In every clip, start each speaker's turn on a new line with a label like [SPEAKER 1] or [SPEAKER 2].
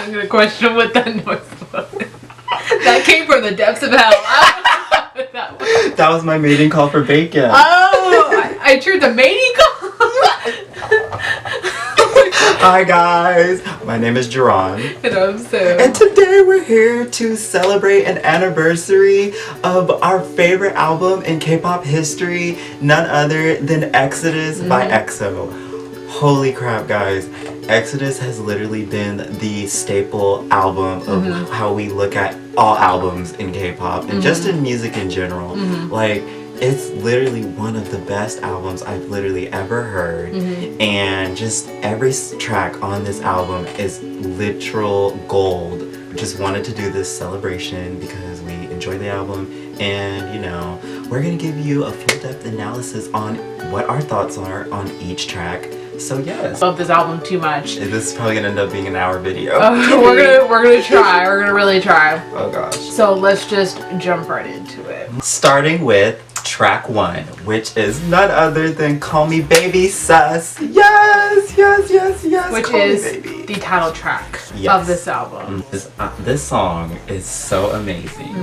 [SPEAKER 1] I'm gonna question what that noise was. That came from the depths of hell.
[SPEAKER 2] That was my mating call for bacon.
[SPEAKER 1] Oh, I heard the mating call.
[SPEAKER 2] Hi guys, my name is Jahron.
[SPEAKER 1] And I'm Sam.
[SPEAKER 2] And today we're here to celebrate an anniversary of our favorite album in K-pop history, none other than EXODUS by EXO. Holy crap, guys. EXODUS has literally been the staple album of how we look at all albums in K-pop and just in music in general. Like, it's literally one of the best albums I've literally ever heard. And just every track on this album is literal gold. Just wanted to do this celebration because we enjoy the album, and you know, we're gonna give you a full depth analysis on what our thoughts are on each track. So yes.
[SPEAKER 1] Love this album too much.
[SPEAKER 2] This is probably gonna end up being an hour video.
[SPEAKER 1] We're gonna try. We're gonna really try.
[SPEAKER 2] Oh gosh.
[SPEAKER 1] So let's just jump right into it.
[SPEAKER 2] Starting with track 1, which is none other than Call Me Baby Sus. Yes, yes, yes, yes.
[SPEAKER 1] Which
[SPEAKER 2] Call
[SPEAKER 1] is
[SPEAKER 2] Me Baby.
[SPEAKER 1] the title track of this album.
[SPEAKER 2] This song is so amazing.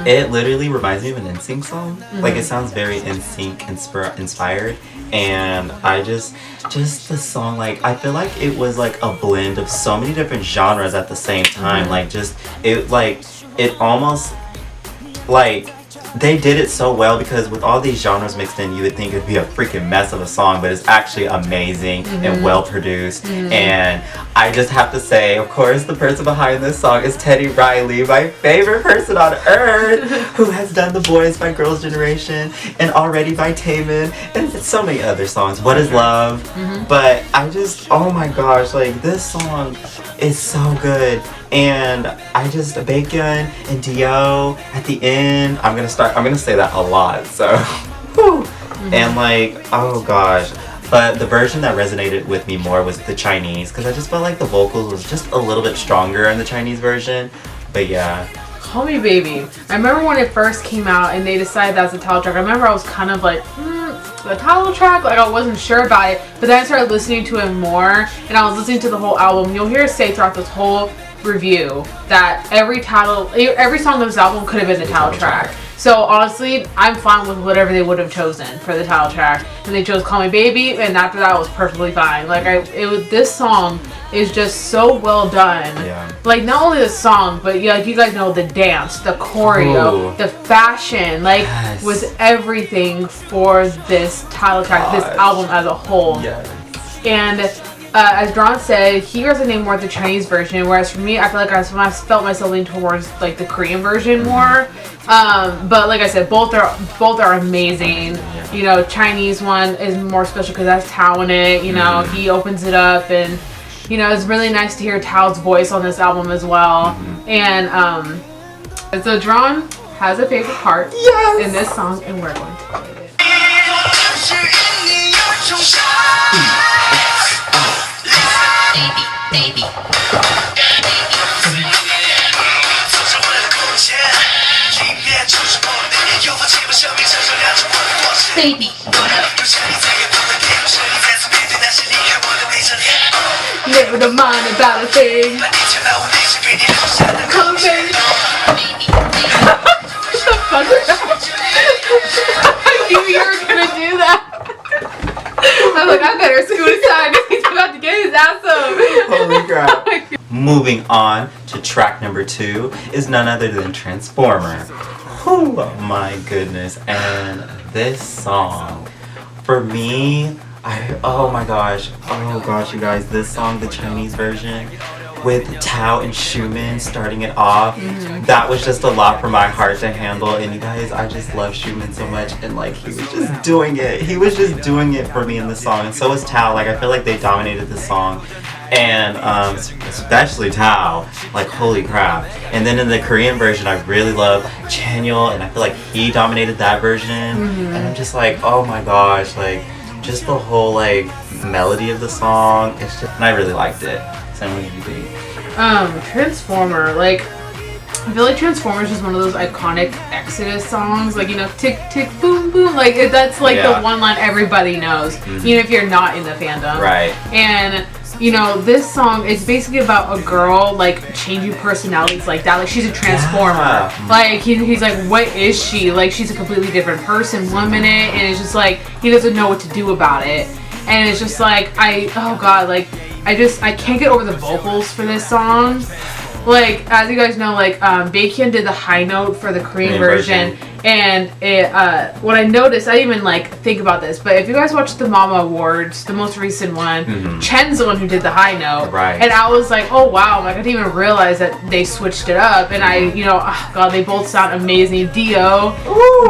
[SPEAKER 2] It literally reminds me of an NSYNC song. Like, it sounds very NSYNC inspired. And I just the song, like, I feel like it was like a blend of so many different genres at the same time. Like, it almost, like, they did it so well, because with all these genres mixed in, you would think it'd be a freaking mess of a song, but it's actually amazing and well produced. And I just have to say, of course, the person behind this song is Teddy Riley, my favorite person on earth, who has done The Boys by Girls' Generation and Already by Taemin and so many other songs. What Is Love? But I just, oh my gosh, like, this song is so good. And I just, Bacon and Dio at the end, I'm gonna say that a lot, so and like, oh gosh. But the version that resonated with me more was the Chinese, because I just felt like the vocals was just a little bit stronger in the Chinese version. But yeah.
[SPEAKER 1] Call Me Baby. I remember when it first came out and they decided that's the title track. I remember I was kind of like, the title track, like, I wasn't sure about it. But then I started listening to it more, and I was listening to the whole album. You'll hear us say throughout this whole review that every song of this album could have been the title track. So honestly, I'm fine with whatever they would have chosen for the title track. And they chose Call Me Baby, and after that, it was perfectly fine. Like, this song is just so well done.
[SPEAKER 2] Yeah.
[SPEAKER 1] Like, not only the song, but like, you guys know the dance, the choreo, the fashion, like, was everything for this title track, this album as a whole. And as Jahron said, he resonated more with the Chinese version, whereas for me, I feel like I felt myself leaning towards like the Korean version more. But like I said, both are amazing. You know, Chinese one is more special because that's Tao in it. You know, he opens it up, and you know, it's really nice to hear Tao's voice on this album as well. And so Jahron has a favorite part in this song, and we're going to play it.
[SPEAKER 3] Baby.
[SPEAKER 1] Never the mind about a thing. Come baby. What the fuck is that? I knew you were gonna do that. I was like, I better scoot aside because he's about to get his ass up.
[SPEAKER 2] Holy crap. Moving on to track number 2 is none other than Transformer. Oh my goodness. And this song, for me, oh my gosh, you guys, this song, the Chinese version, with Tao and Schumann starting it off, that was just a lot for my heart to handle. And you guys, I just love Schumann so much, and like, he was just doing it for me in the song, and so was Tao. Like, I feel like they dominated the song, and especially Tao, like, holy crap. And then in the Korean version, I really love Chanyeol, and I feel like he dominated that version. And I'm just like, oh my gosh, like, just the whole like melody of the song, it's just, and I really liked it. So what did you think?
[SPEAKER 1] Transformer, like, I feel like Transformer is just one of those iconic EXODUS songs, like, you know, tick tick boom boom, like, that's like the one line everybody knows, even if you're not in the fandom.
[SPEAKER 2] Right.
[SPEAKER 1] And you know, this song is basically about a girl like changing personalities like that. Like she's a transformer. Yeah. Like he's like, what is she? Like she's a completely different person one minute, and it's just like he doesn't know what to do about it. And it's just like oh god, like I can't get over the vocals for this song. Like, as you guys know, like, Baekhyun did the high note for the Korean version. And it, what I noticed, I didn't even, like, think about this, but if you guys watched the Mama Awards, the most recent one, Chen's the one who did the high note.
[SPEAKER 2] Right.
[SPEAKER 1] And I was like, oh, wow, like, I didn't even realize that they switched it up. And I, you know, oh, God, they both sound amazing. Dio,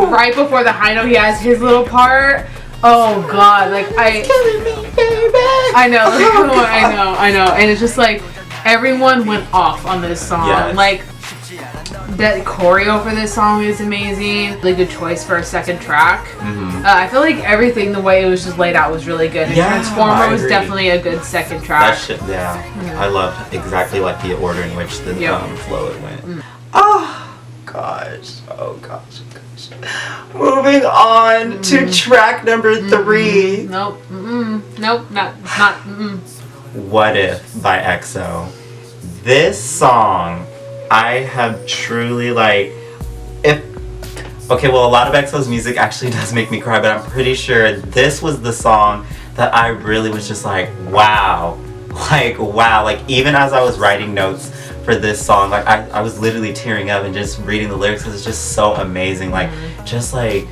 [SPEAKER 1] right before the high note, he has his little part. Oh, God, like,
[SPEAKER 2] killing me, baby.
[SPEAKER 1] I know, I know. And it's just like, everyone went off on this song.
[SPEAKER 2] Yes.
[SPEAKER 1] Like, that choreo for this song is amazing. Really good choice for a second track. I feel like everything, the way it was just laid out, was really good. And Transformer was definitely a good second track.
[SPEAKER 2] I loved exactly like the order in which the flow it went. Oh gosh. Moving on to track number 3.
[SPEAKER 1] Nope, not.
[SPEAKER 2] What If by EXO. This song, I have truly like, a lot of EXO's music actually does make me cry, but I'm pretty sure this was the song that I really was just like, wow. Like even as I was writing notes for this song, like I was literally tearing up and just reading the lyrics. It was just so amazing. Like, just like,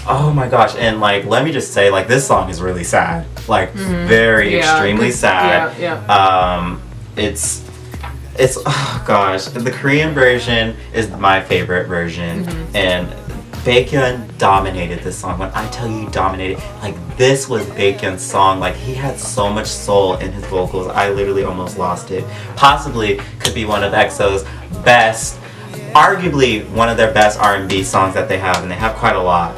[SPEAKER 2] oh my gosh. And like, let me just say, like, this song is really sad. Like, very extremely sad. It's oh gosh, the Korean version is my favorite version, and Baekhyun dominated this song. When I tell you dominated, like, this was Baekhyun's song. Like, he had so much soul in his vocals. I literally almost lost it. Possibly could be one of EXO's best, arguably one of their best R&B songs that they have, and they have quite a lot.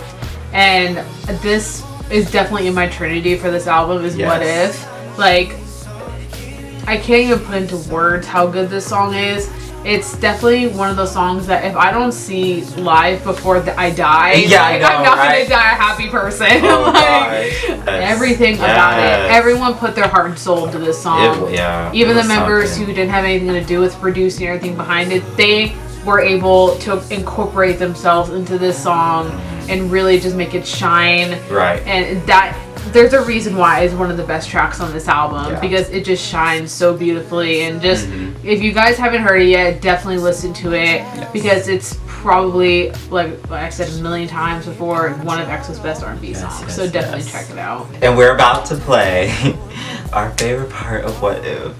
[SPEAKER 1] And this is definitely in my trinity for this album is What If. Like, I can't even put into words how good this song is. It's definitely one of those songs that if I don't see live before I die, I'm not gonna die a happy person. Everything about it. Everyone put their heart and soul into this song. Even the members who didn't have anything to do with producing or anything behind it, they were able to incorporate themselves into this song and really just make it shine. And that, there's a reason why it's one of the best tracks on this album, because it just shines so beautifully. And just if you guys haven't heard it yet, definitely listen to it, because it's probably, like I said a million times before, one of EXO's best R&B songs. So definitely check it out.
[SPEAKER 2] And we're about to play our favorite part of What If.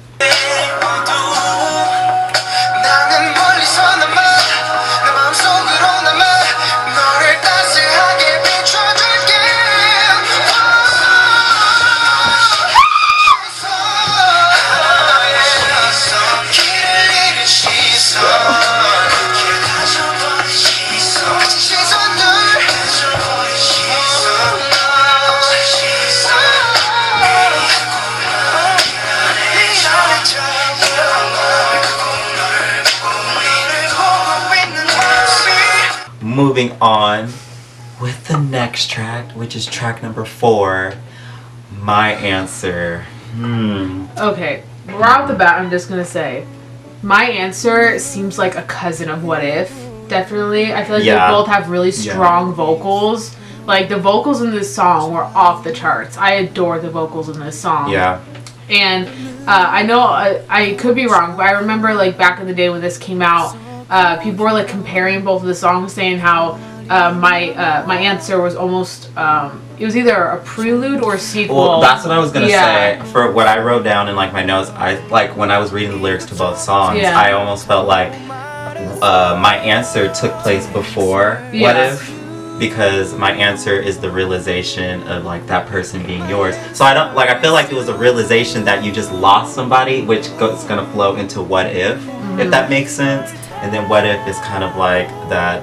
[SPEAKER 2] Moving on with the next track, which is track number 4, My Answer.
[SPEAKER 1] Okay, right off the bat, I'm just gonna say, My Answer seems like a cousin of What If. Definitely, I feel like they both have really strong vocals. Like, the vocals in this song were off the charts. I adore the vocals in this song. And I know I could be wrong, but I remember, like, back in the day when this came out, people were like comparing both of the songs, saying how my answer was almost it was either a prelude or a sequel.
[SPEAKER 2] Well, that's what I was gonna say. For what I wrote down in like my notes, I like when I was reading the lyrics to both songs, I almost felt like My Answer took place before What If, because My Answer is the realization of like that person being yours. So I feel like it was a realization that you just lost somebody, which is gonna flow into What If that makes sense. And then What If is kind of like the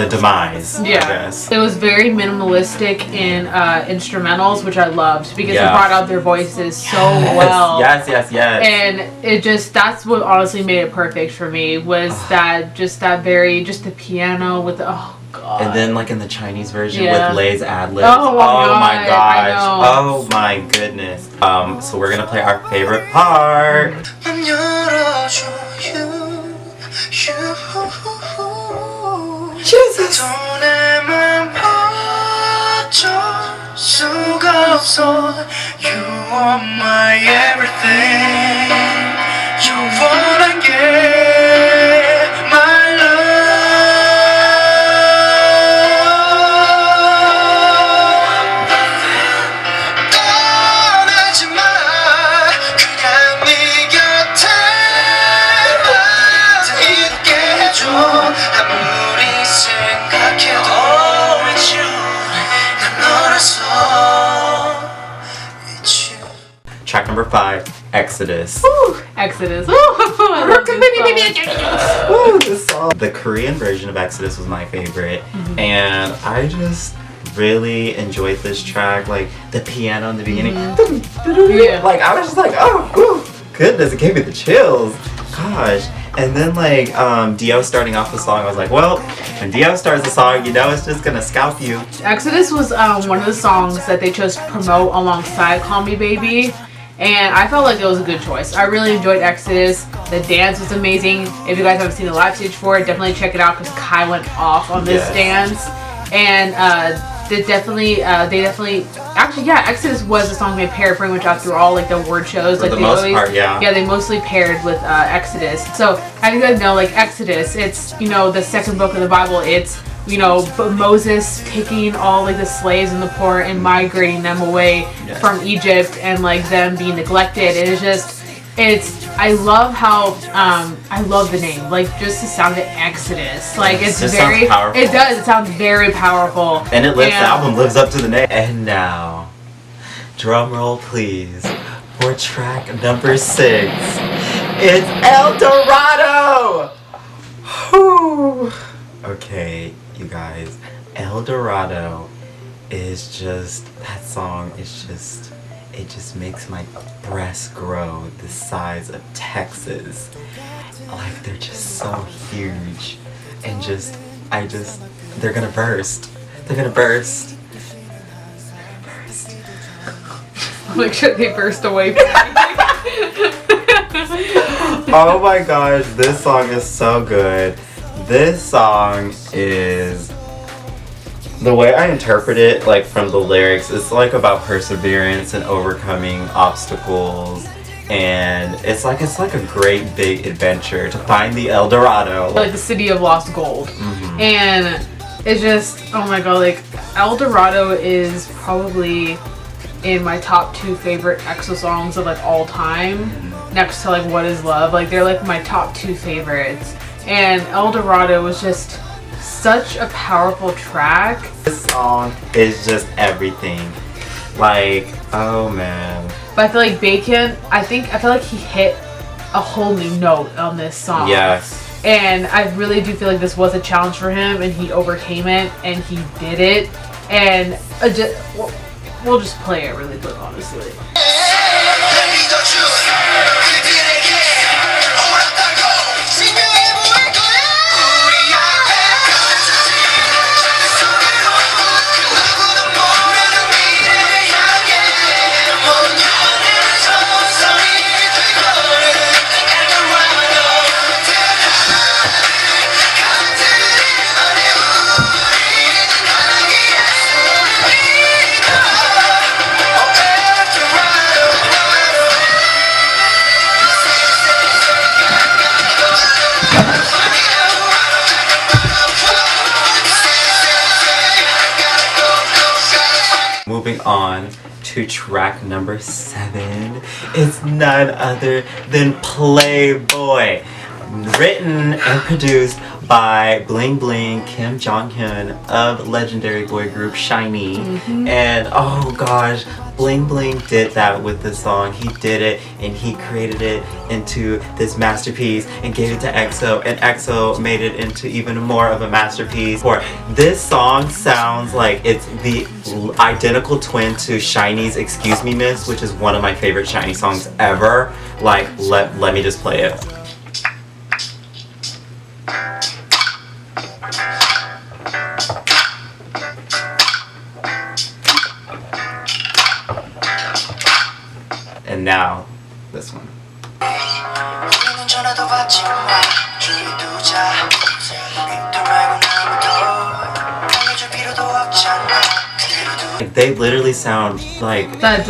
[SPEAKER 2] demise, I guess.
[SPEAKER 1] It was very minimalistic in instrumentals, which I loved, because it brought out their voices so well.
[SPEAKER 2] Yes.
[SPEAKER 1] And it just, that's what honestly made it perfect for me, was the piano with the, oh god.
[SPEAKER 2] And then like in the Chinese version
[SPEAKER 1] Yeah.
[SPEAKER 2] with Lay's ad-libs.
[SPEAKER 1] Oh
[SPEAKER 2] my
[SPEAKER 1] God,
[SPEAKER 2] gosh.
[SPEAKER 1] I know.
[SPEAKER 2] Oh my goodness. So we're gonna play our favorite part. Jesus.
[SPEAKER 3] You are my everything. You wanna get my love. 떠나지 마. 그냥 네 곁에만 있게 해줘. 아무리 생각해도 it's you. 난 너라서.
[SPEAKER 2] Track number 5, Exodus.
[SPEAKER 1] Woo! Exodus. Woo! I love this song.
[SPEAKER 2] Woo, this song. The Korean version of Exodus was my favorite, and I just really enjoyed this track. Like the piano in the beginning,
[SPEAKER 1] Yeah.
[SPEAKER 2] like I was just like, oh, whew, goodness, it gave me the chills. Gosh. And then like Dio starting off the song, I was like, well, when Dio starts the song, you know it's just gonna scalp you.
[SPEAKER 1] Exodus was one of the songs that they chose to promote alongside Call Me Baby, and I felt like it was a good choice. I really enjoyed Exodus. The dance was amazing. If you guys haven't seen the live stage for it, definitely check it out because Kai went off on this dance. And they definitely actually, yeah, Exodus was the song they paired pretty much out through all like the award shows.
[SPEAKER 2] For
[SPEAKER 1] like
[SPEAKER 2] the most part, yeah.
[SPEAKER 1] Yeah, they mostly paired with Exodus. So as you guys know, like Exodus, it's, you know, the second book of the Bible. It's, you know, Moses taking all like the slaves in the port and migrating them away from Egypt and like them being neglected. It is just, I love how I love the name, like just the sound of Exodus. Like it's
[SPEAKER 2] just
[SPEAKER 1] very
[SPEAKER 2] sounds powerful.
[SPEAKER 1] It does. It sounds very powerful.
[SPEAKER 2] And the album lives up to the name. And now, drum roll please, for track number 6. It's El Dorado! Whew. Okay, you guys, El Dorado is just, that song is just, it just makes my breasts grow the size of Texas. Like they're just so huge and just, they're gonna burst. They're gonna burst.
[SPEAKER 1] Make sure they burst away.
[SPEAKER 2] Oh my gosh, this song is so good. This song is, the way I interpret it, like from the lyrics, it's like about perseverance and overcoming obstacles, and it's like a great big adventure to find the El Dorado,
[SPEAKER 1] Like the city of lost gold. And it's just, oh my god, like El Dorado is probably in my top 2 favorite EXO songs of like all time, next to like What Is Love. Like they're like my top 2 favorites. And El Dorado was just such a powerful track.
[SPEAKER 2] This song is just everything. Like, oh man.
[SPEAKER 1] But I feel like Bacon, I feel like he hit a whole new note on this song.
[SPEAKER 2] Yes.
[SPEAKER 1] And I really do feel like this was a challenge for him, and he overcame it, and he did it. And we'll just play it really quick, honestly.
[SPEAKER 2] Moving on to track number 7. It's none other than Playboy. Written and produced by Bling Bling Kim Jong-hyun of legendary boy group SHINee. And oh gosh, Bling Bling did that with this song. He did it and he created it into this masterpiece and gave it to EXO, and EXO made it into even more of a masterpiece. This song sounds like it's the identical twin to SHINee's Excuse Me Miss, which is one of my favorite SHINee songs ever. Like, let me just play it.
[SPEAKER 3] 전화도 받지 마 조용히 두자 너 말고 아무도 알려줄 필요도 없잖아 그대로 두
[SPEAKER 2] They literally sound like
[SPEAKER 1] that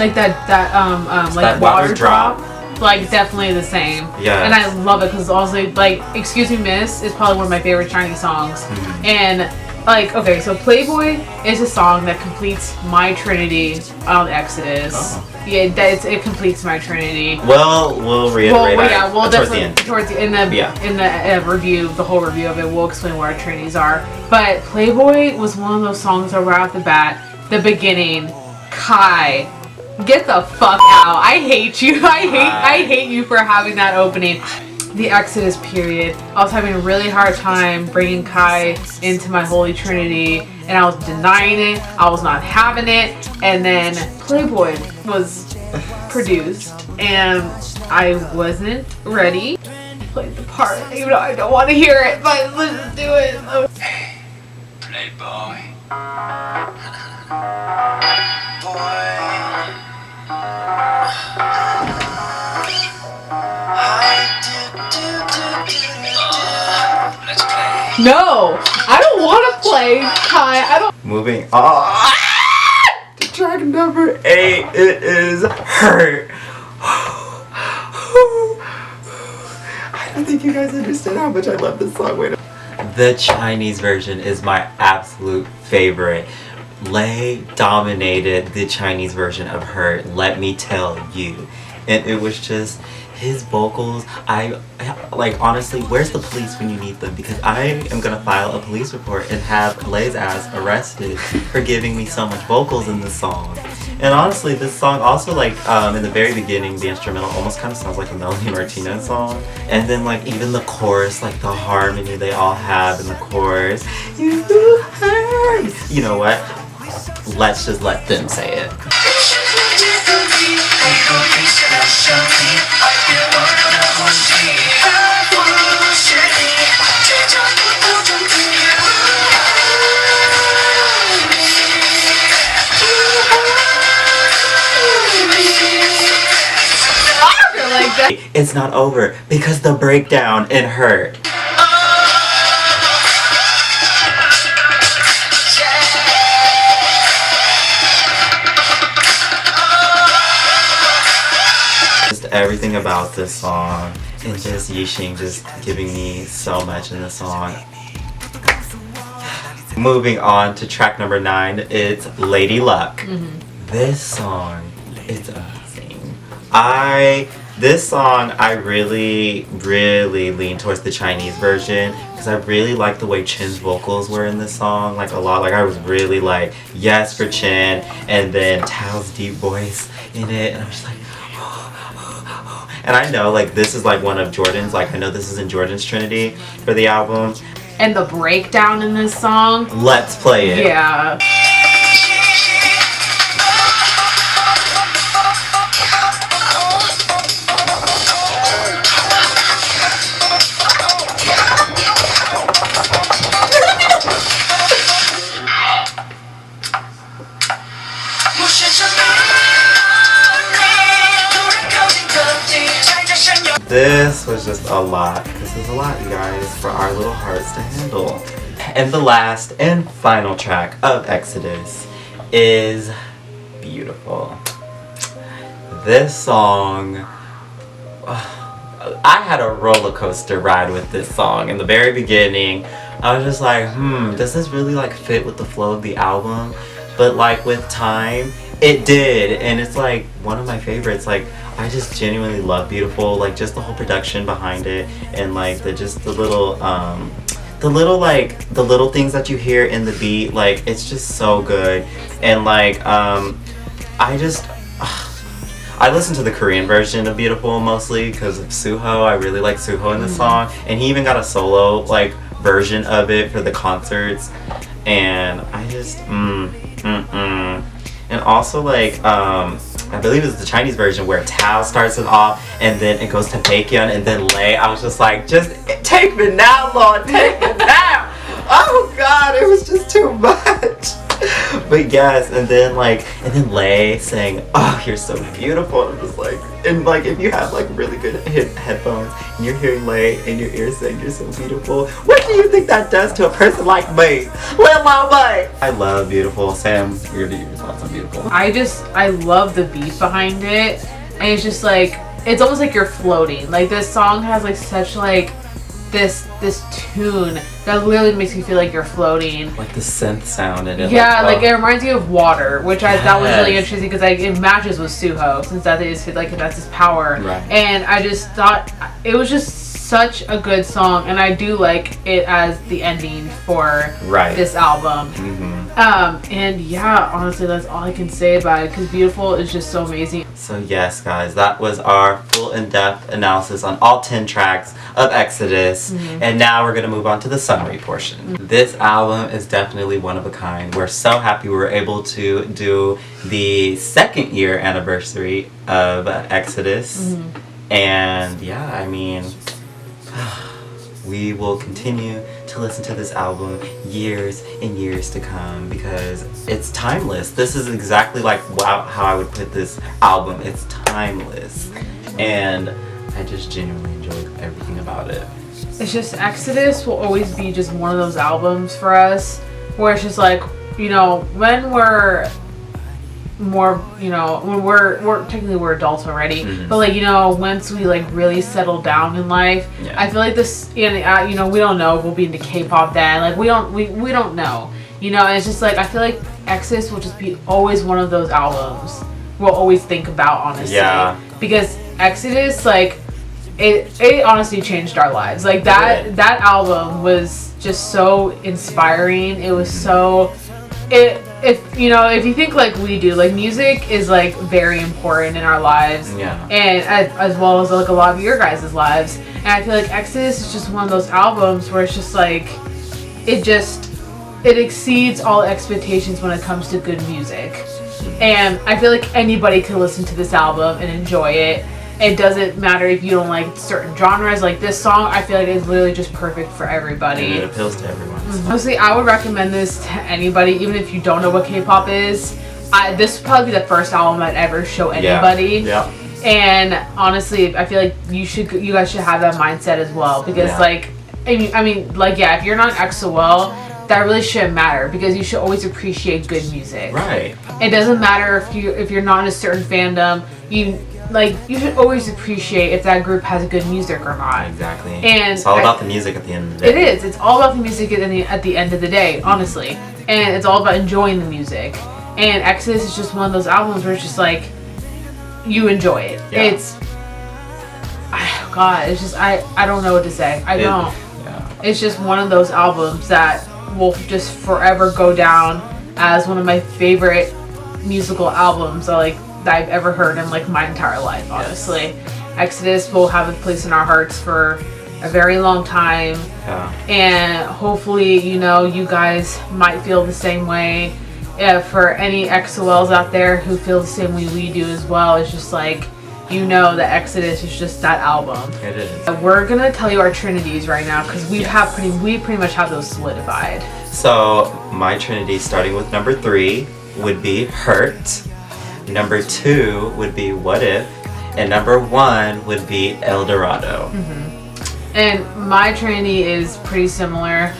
[SPEAKER 1] water drop. Like definitely the same.
[SPEAKER 2] Yeah.
[SPEAKER 1] And I love it because it's also like "Excuse Me, Miss" is probably one of my favorite Chinese songs. And like, okay, so Playboy is a song that completes my trinity on Exodus. Yeah, it completes my trinity.
[SPEAKER 2] Well, we'll reiterate.
[SPEAKER 1] We'll
[SPEAKER 2] towards the end.
[SPEAKER 1] in the review, the whole review of it, we'll explain what our trinities are. But Playboy was one of those songs that right off the bat, the beginning, Kai. Get the fuck out. I hate you. I hate you for having that opening. The Exodus period. I was having a really hard time bringing Kai into my Holy Trinity, and I was denying it. I was not having it. And then Playboy was produced, and I wasn't ready. I played the part, even though I don't want to hear it, but let's just do it.
[SPEAKER 3] Hey, Playboy Boy Let's play.
[SPEAKER 1] No, I don't want to play Kai. I don't.
[SPEAKER 2] Moving on to track number 8. It is Hurt. I don't think you guys understand how much I love this song. Wait. The Chinese version is my absolute favorite. Lay dominated the Chinese version of Hurt, let me tell you. And it was just his vocals. I like, honestly, where's the police when you need them? Because I am gonna file a police report and have Lay's ass arrested for giving me so much vocals in this song. And honestly, this song also, like, in the very beginning, the instrumental almost kind of sounds like a Melanie Martinez song. And then, like, even the chorus, like the harmony they all have in the chorus. You hurt. You know what? Let's just let them say it. It's not over because the breakdown in Hurt. Just everything about this song, and just Yixing just giving me so much in the song. Moving on to track number 9, it's Lady Luck. This song is amazing. This song, I really lean towards the Chinese version because I really like the way Chin's vocals were in this song, like a lot. Like I was really like, yes for Chin, and then Tao's deep voice in it, and I'm just like, and I know like this is like one of Jordan's, like I know this is in Jordan's Trinity for the album.
[SPEAKER 1] And the breakdown in this song.
[SPEAKER 2] Let's play it.
[SPEAKER 1] Yeah.
[SPEAKER 2] This was just a lot. This is a lot, you guys, for our little hearts to handle. And the last and final track of Exodus is Beautiful. This song, I had a roller coaster ride with this song. In the very beginning, I was just like, does this really like fit with the flow of the album? But like with time, it did, and it's like one of my favorites. Like I just genuinely love Beautiful, like just the whole production behind it, and like the little things that you hear in the beat, like it's just so good. And like I listen to the Korean version of Beautiful mostly because of Suho. I really like Suho in the song, and he even got a solo like version of it for the concerts, and I just and also like I believe it's the Chinese version where Tao starts it off and then it goes to Baekhyun and then Lay. I was just like, just take me now, Lord, take me now. Oh God, it was just too much. But yes, and then Lay saying, "Oh, you're so beautiful." And I'm just like, and like if you have like really good headphones and you're hearing Lay in your ear saying you're so beautiful, what do you think that does to a person like me? Live my way. I love Beautiful. Sam, your thoughts on Beautiful?
[SPEAKER 1] I love the beat behind it, and it's just like it's almost like you're floating. Like this song has like such like this tune that literally makes you feel like you're floating.
[SPEAKER 2] Like the synth sound in it.
[SPEAKER 1] Yeah, like it reminds you of Water, which I thought was really interesting because it matches with Suho since that is like that's his power.
[SPEAKER 2] Right.
[SPEAKER 1] And I just thought it was just such a good song, and I do like it as the ending for this album. And yeah, honestly, that's all I can say about it because Beautiful is just so amazing.
[SPEAKER 2] So yes, guys, that was our full in-depth analysis on all 10 tracks of Exodus. And now we're going to move on to the summary portion. This album is definitely one of a kind. We're so happy we were able to do the 2nd year anniversary of Exodus. And yeah, I mean, we will continue to listen to this album years and years to come because it's timeless. This is exactly like how I would put this album. It's timeless. And I just genuinely enjoyed everything about it.
[SPEAKER 1] It's just Exodus will always be just one of those albums for us where it's just like, you know, when we're more, you know, when we're technically we're adults already, but like, you know, once we like really settle down in life, I feel like this, you know, we don't know if we'll be into K-pop then, like we don't know, you know, and it's just like I feel like Exodus will just be always one of those albums we'll always think about, honestly, because Exodus, like it honestly changed our lives. Like that album was just so inspiring. It was so if you think like we do, like music is like very important in our lives, and as well as like a lot of your guys' lives. And I feel like Exodus is just one of those albums where it's just like it exceeds all expectations when it comes to good music. And I feel like anybody could listen to this album and enjoy it. It doesn't matter if you don't like certain genres. Like this song, I feel like it's literally just perfect for everybody.
[SPEAKER 2] And it appeals to everyone.
[SPEAKER 1] Honestly, I would recommend this to anybody, even if you don't know what K-pop is. This would probably be the first album I'd ever show anybody.
[SPEAKER 2] Yeah.
[SPEAKER 1] And honestly, I feel like you guys should have that mindset as well, because like, I mean, like if you're not EXO, that really shouldn't matter because you should always appreciate good music.
[SPEAKER 2] Right.
[SPEAKER 1] It doesn't matter if you're not in a certain fandom. You should always appreciate if that group has good music or not.
[SPEAKER 2] Exactly.
[SPEAKER 1] And
[SPEAKER 2] it's all about the music at the end of the day.
[SPEAKER 1] It is. It's all about the music at the end of the day, honestly. And it's all about enjoying the music. And Exodus is just one of those albums where it's just like you enjoy it.
[SPEAKER 2] Yeah.
[SPEAKER 1] It's God. It's just I don't know what to say. I don't.
[SPEAKER 2] Yeah.
[SPEAKER 1] It's just one of those albums that will just forever go down as one of my favorite musical albums that I've ever heard in like my entire life, honestly. Exodus will have a place in our hearts for a very long time. And hopefully, you know, you guys might feel the same way. For any EXO-Ls out there who feel the same way we do as well, it's just like, you know that Exodus is just that album.
[SPEAKER 2] It is.
[SPEAKER 1] We're gonna tell you our trinities right now because we pretty much have those solidified.
[SPEAKER 2] So my trinity, starting with number 3, would be Hurt. Number 2 would be What If, and number 1 would be El Dorado.
[SPEAKER 1] And my trinity is pretty similar.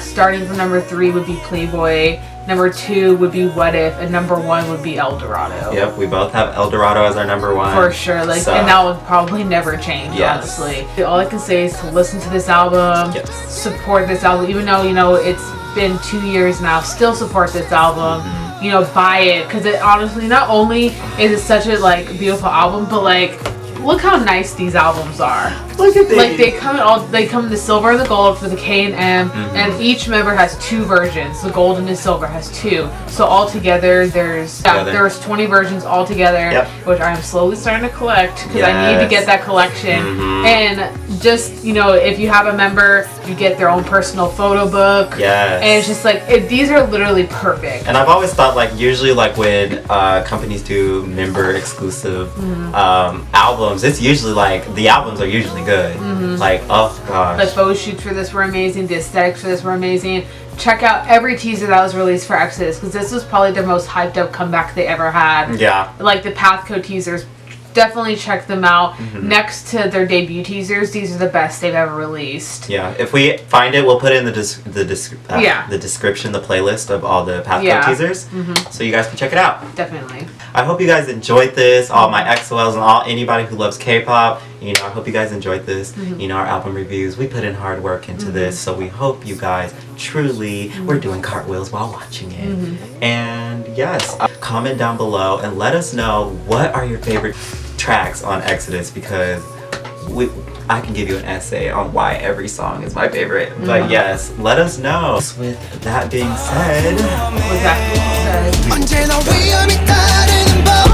[SPEAKER 1] Starting from number 3 would be Playboy, number 2 would be What If, and number 1 would be El Dorado.
[SPEAKER 2] Yep, we both have El Dorado as our number 1.
[SPEAKER 1] For sure, and that would probably never change, honestly. All I can say is to listen to this album, support this album, even though, you know, it's been 2 years now, still support this album. You know, buy it, because it honestly, not only is it such a like beautiful album, but like look how nice these albums are.
[SPEAKER 2] Look at these.
[SPEAKER 1] Like they come in the silver and the gold for the K and M, and each member has 2 versions. The gold and the silver has 2. So altogether there's 20 versions altogether, which I'm slowly starting to collect because I need to get that collection. And just, you know, if you have a member, you get their own personal photo book. And it's just like these are literally perfect.
[SPEAKER 2] And I've always thought like usually like when companies do member exclusive albums, it's usually like the albums are usually good. Like, oh gosh.
[SPEAKER 1] The photo shoots for this were amazing. The aesthetics for this were amazing. check out every teaser that was released for Exodus, because this was probably their most hyped up comeback they ever had.
[SPEAKER 2] Yeah.
[SPEAKER 1] Like the Pathco teasers. Definitely check them out. Next to their debut teasers, these are the best they've ever released.
[SPEAKER 2] Yeah, if we find it, we'll put it in the description, the playlist of all the Pathco teasers, so you guys can check it out.
[SPEAKER 1] Definitely.
[SPEAKER 2] I hope you guys enjoyed this. All my XOLs and anybody who loves K-pop. You know, I hope you guys enjoyed this. You know, our album reviews. We put in hard work into this, so we hope you guys truly were doing cartwheels while watching it. And yes, comment down below and let us know what are your favorite tracks on Exodus, because I can give you an essay on why every song is my favorite. But yes, let us know. With that being said,
[SPEAKER 1] With that being said.
[SPEAKER 3] 언제나 위험이 따르는 법